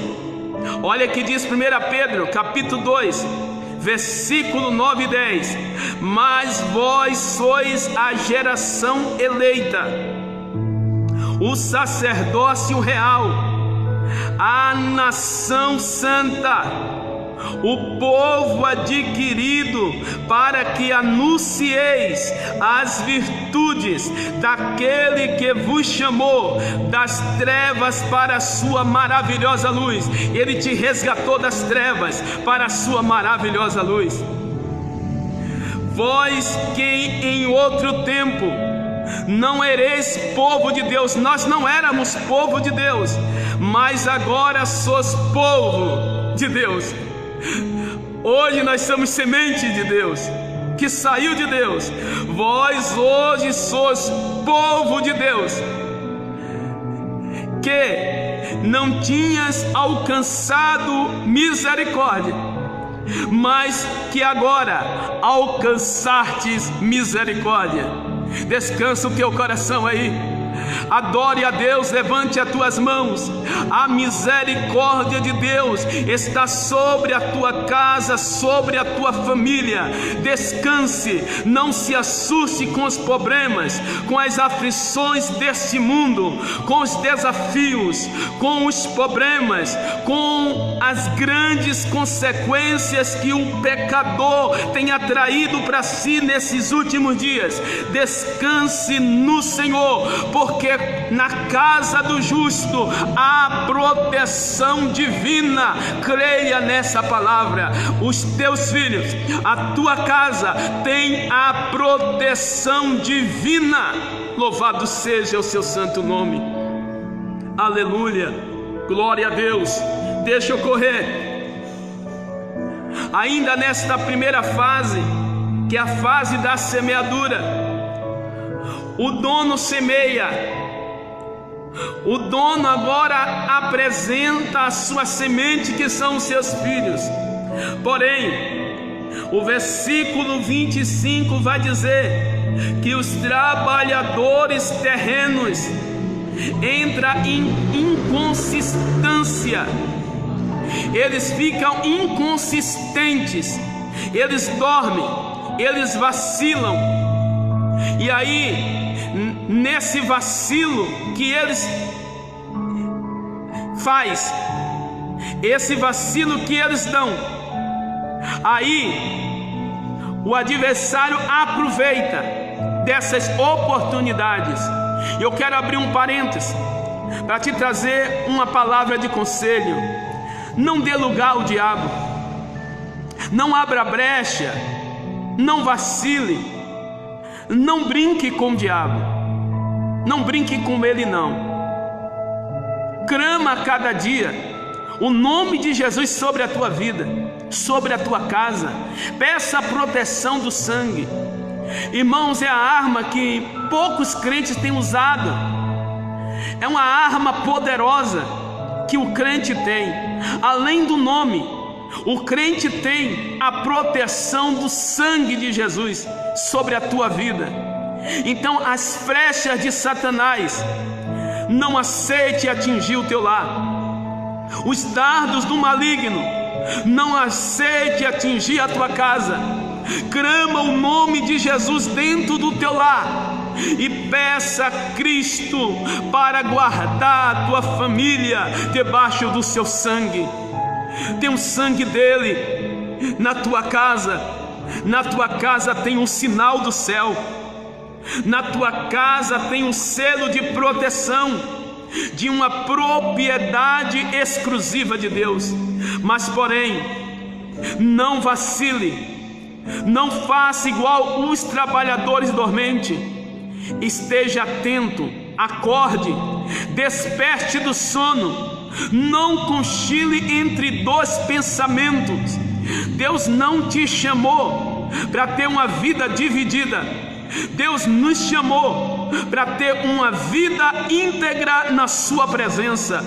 A: Olha que diz 1 Pedro capítulo 2, versículo 9 e 10: mas vós sois a geração eleita, o sacerdócio real, a nação santa, o povo adquirido, para que anuncieis as virtudes daquele que vos chamou das trevas para a sua maravilhosa luz. Ele te resgatou das trevas para a sua maravilhosa luz. Vós que em outro tempo não ereis povo de Deus. Nós não éramos povo de Deus, mas agora sois povo de Deus. Hoje nós somos semente de Deus, que saiu de Deus. Vós hoje sois povo de Deus, que não tinhas alcançado misericórdia, mas que agora alcançastes misericórdia. Descansa o teu coração aí. Adore a Deus, levante as tuas mãos. A misericórdia de Deus está sobre a tua casa, sobre a tua família. Descanse, não se assuste com os problemas, com as aflições deste mundo, com os desafios, com os problemas, com as grandes consequências que o pecador tem atraído para si nesses últimos dias. Descanse no Senhor, porque na casa do justo há proteção divina. Creia nessa palavra. Os teus filhos, a tua casa tem a proteção divina. Louvado seja o seu santo nome. Aleluia, glória a Deus. Deixa eu correr ainda nesta primeira fase, que é a fase da semeadura. O dono semeia, o dono agora apresenta a sua semente, que são os seus filhos. Porém, o versículo 25 vai dizer que os trabalhadores terrenos entram em inconsistência. Eles ficam inconsistentes, eles dormem, eles vacilam. E aí, nesse vacilo que eles faz, esse vacilo que eles dão, aí o adversário aproveita dessas oportunidades. Eu quero abrir um parênteses para te trazer uma palavra de conselho. Não dê lugar ao diabo, não abra brecha, não vacile. Não brinque com o diabo, não brinque com ele não. Clama a cada dia o nome de Jesus sobre a tua vida, sobre a tua casa. Peça a proteção do sangue. Irmãos, é a arma que poucos crentes têm usado. É uma arma poderosa que o crente tem. Além do nome, o crente tem a proteção do sangue de Jesus sobre a tua vida. Então as flechas de Satanás não aceite atingir o teu lar. Os dardos do maligno não aceite atingir a tua casa. Clama o nome de Jesus dentro do teu lar e peça a Cristo para guardar a tua família debaixo do seu sangue. Tem o sangue dele na tua casa. Na tua casa tem um sinal do céu. Na tua casa tem um selo de proteção, de uma propriedade exclusiva de Deus. Mas porém, não vacile, não faça igual os trabalhadores dormentes. Esteja atento, acorde, desperte do sono, não cochile entre dois pensamentos. Deus não te chamou para ter uma vida dividida. Deus nos chamou para ter uma vida íntegra na sua presença.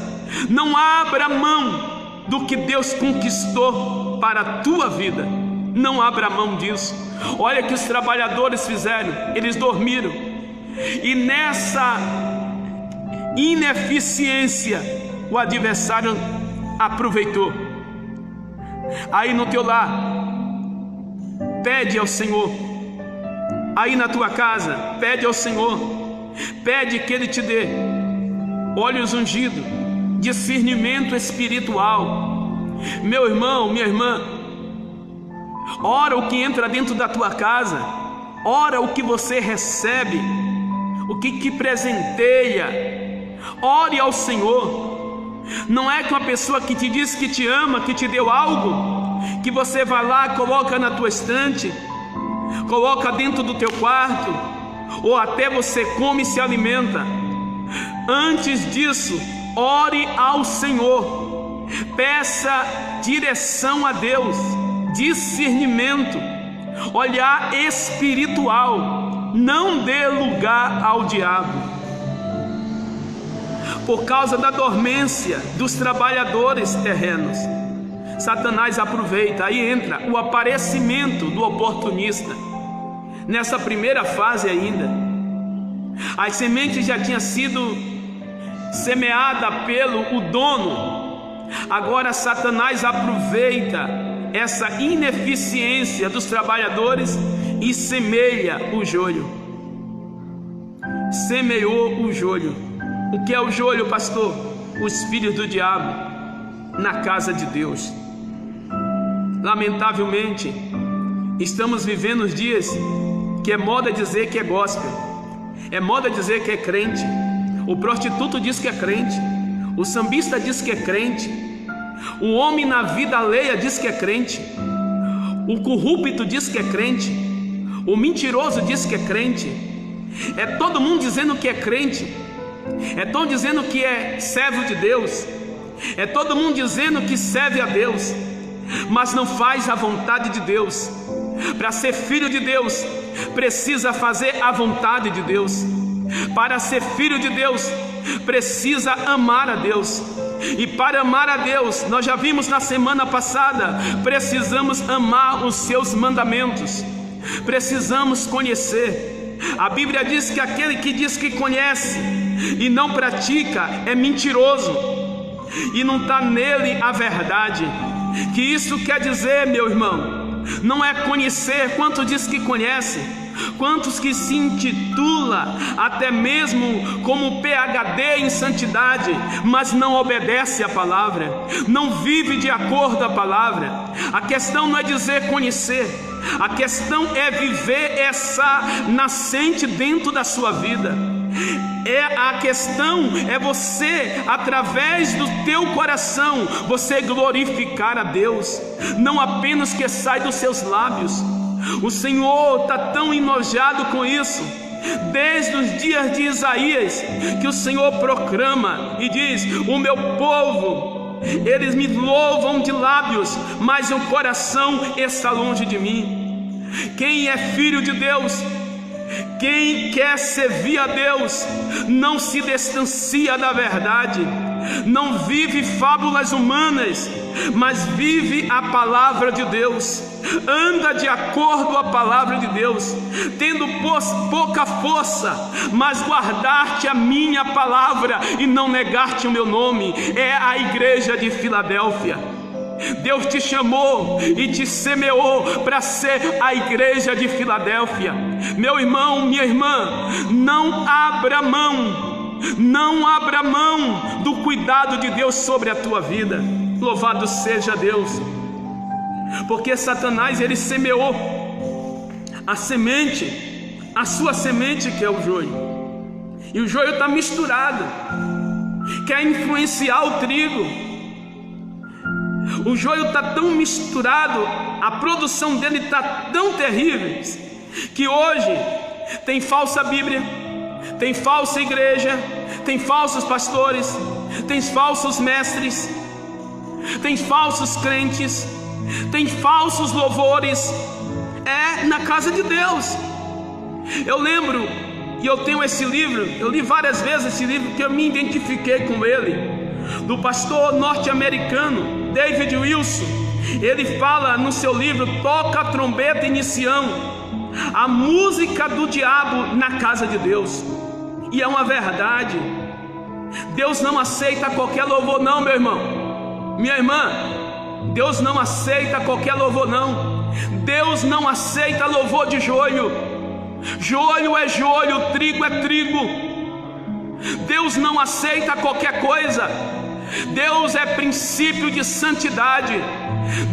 A: Não abra mão do que Deus conquistou para a tua vida. Não abra mão disso. Olha o que os trabalhadores fizeram. Eles dormiram, e nessa ineficiência o adversário aproveitou. Aí no teu lar, pede ao Senhor. Aí na tua casa, pede ao Senhor. Pede que Ele te dê olhos ungidos, discernimento espiritual. Meu irmão, minha irmã, ora o que entra dentro da tua casa, ora o que você recebe, o que presenteia. Ore ao Senhor. Não é que uma pessoa que te diz que te ama, que te deu algo, que você vai lá, coloca na tua estante, coloca dentro do teu quarto, ou até você come e se alimenta. Antes disso, ore ao Senhor, peça direção a Deus, discernimento, olhar espiritual. Não dê lugar ao diabo. Por causa da dormência dos trabalhadores terrenos, Satanás aproveita. Aí entra o aparecimento do oportunista. Nessa primeira fase ainda, as sementes já tinham sido semeadas pelo dono. Agora Satanás aproveita essa ineficiência dos trabalhadores e semeia o joio. Semeou o joio. O que é o joio, pastor? Os filhos do diabo na casa de Deus. Lamentavelmente, estamos vivendo os dias que é moda dizer que é gospel, é moda dizer que é crente. O prostituto diz que é crente, o sambista diz que é crente, o homem na vida alheia diz que é crente, o corrupto diz que é crente, o mentiroso diz que é crente. É todo mundo dizendo que é crente, é todo mundo dizendo que é servo de Deus, é todo mundo dizendo que serve a Deus, mas não faz a vontade de Deus. Para ser filho de Deus, precisa fazer a vontade de Deus. Para ser filho de Deus, precisa amar a Deus. E para amar a Deus, nós já vimos na semana passada, precisamos amar os seus mandamentos. Precisamos conhecer. A Bíblia diz que aquele que diz que conhece e não pratica é mentiroso, e não está nele a verdade. Que isso quer dizer, meu irmão? Não é conhecer. Quanto diz que conhece? Quantos que se intitula até mesmo como PhD em santidade, mas não obedece à palavra, não vive de acordo com a palavra. A questão não é dizer conhecer, a questão é viver essa nascente dentro da sua vida. A questão é você, através do teu coração, você glorificar a Deus, não apenas que sai dos seus lábios. O Senhor está tão enojado com isso, desde os dias de Isaías, que o Senhor proclama e diz: o meu povo, eles me louvam de lábios, mas o coração está longe de mim. Quem é filho de Deus, quem quer servir a Deus, não se distancia da verdade, não vive fábulas humanas, mas vive a palavra de Deus, anda de acordo com a palavra de Deus, tendo pouca força, mas guardar-te a minha palavra e não negar-te o meu nome. É a igreja de Filadélfia. Deus te chamou e te semeou para ser a igreja de Filadélfia. Meu irmão, minha irmã, não abra mão do cuidado de Deus sobre a tua vida. Louvado seja Deus, porque Satanás, ele semeou a semente, a sua semente, que é o joio, e o joio está misturado, quer influenciar o trigo. O joio está tão misturado, a produção dele está tão terrível, que hoje tem falsa Bíblia, tem falsa igreja, tem falsos pastores, tem falsos mestres, tem falsos crentes, tem falsos louvores, na casa de Deus. Eu lembro, e eu tenho esse livro, eu li várias vezes esse livro, porque eu me identifiquei com ele, do pastor norte-americano David Wilson. Ele fala no seu livro Toca a Trombeta em Sião, a música do diabo na casa de Deus. E é uma verdade. Deus não aceita qualquer louvor não, meu irmão, minha irmã. Deus não aceita qualquer louvor não. Deus não aceita louvor de joio. Joio é joio, trigo é trigo. Deus não aceita qualquer coisa. Deus é princípio de santidade.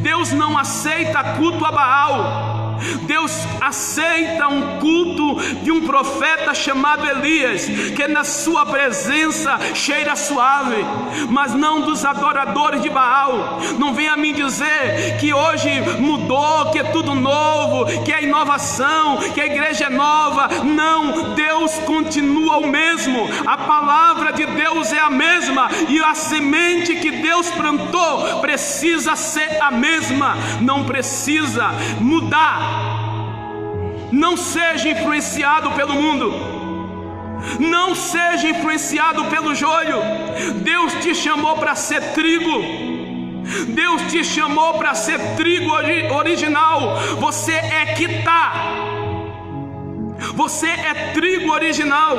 A: Deus não aceita culto a Baal. Deus aceita um culto de um profeta chamado Elias, que na sua presença cheira suave, mas não dos adoradores de Baal. Não venha me dizer que hoje mudou, que é tudo novo, que é inovação, que a igreja é nova. Não, Deus continua o mesmo, a palavra de Deus é a mesma, e a semente que Deus plantou precisa ser a mesma, não precisa mudar. Não seja influenciado pelo mundo, não seja influenciado pelo joio. Deus te chamou para ser trigo, Deus te chamou para ser trigo original. Você é quitar, você é trigo original.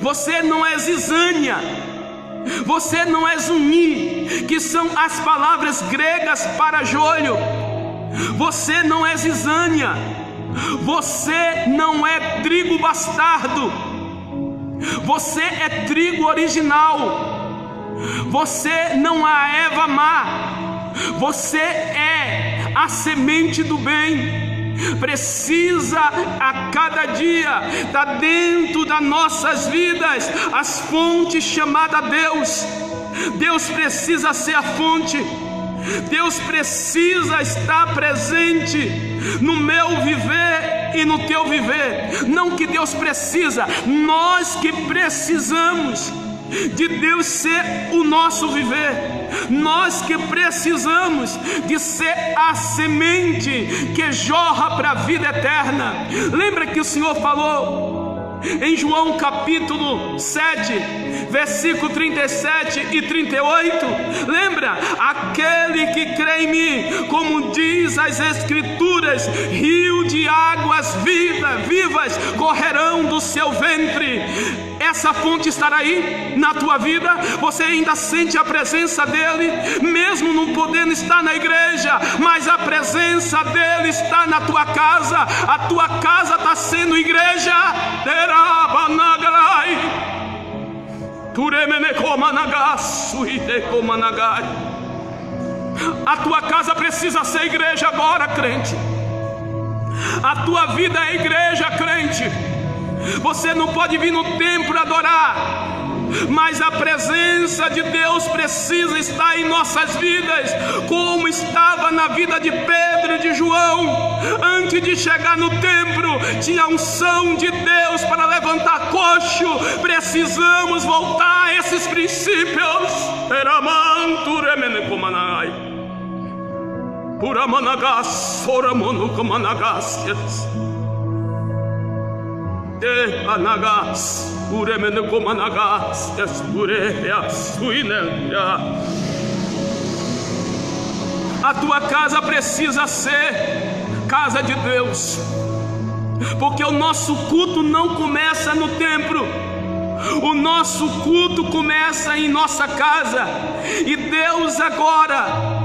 A: Você não é zizânia, você não é zuni, que são as palavras gregas para joio. Você não é zizânia, você não é trigo bastardo, você é trigo original. Você não é Eva má, você é a semente do bem. Precisa a cada dia estar dentro das nossas vidas as fontes chamadas Deus. Deus precisa ser a fonte. Deus precisa estar presente no meu viver e no teu viver. Não que Deus precisa, nós que precisamos de Deus ser o nosso viver. Nós que precisamos de ser a semente que jorra para a vida eterna. Lembra que o Senhor falou em João capítulo 7, versículo 37 e 38, lembra? Aquele que crê em mim, como diz as Escrituras, rio de águas vivas correrão do seu ventre. Essa fonte estará aí na tua vida. Você ainda sente a presença dele, mesmo não podendo estar na igreja, mas a presença dele está na tua casa. A tua casa está sendo igreja. A tua casa precisa ser igreja agora, crente. A tua vida é igreja, crente. Você não pode vir no templo adorar, mas a presença de Deus precisa estar em nossas vidas, como estava na vida de Pedro e de João. Antes de chegar no templo, tinha unção de Deus para levantar coxo. Precisamos voltar a esses princípios. Uramanagas, oramonukamanagásias. De anagas, uremenukamanagásias, ureas, uinelia. A tua casa precisa ser casa de Deus, porque o nosso culto não começa no templo, o nosso culto começa em nossa casa. E Deus agora,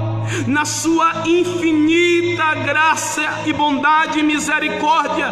A: na sua infinita graça e bondade e misericórdia,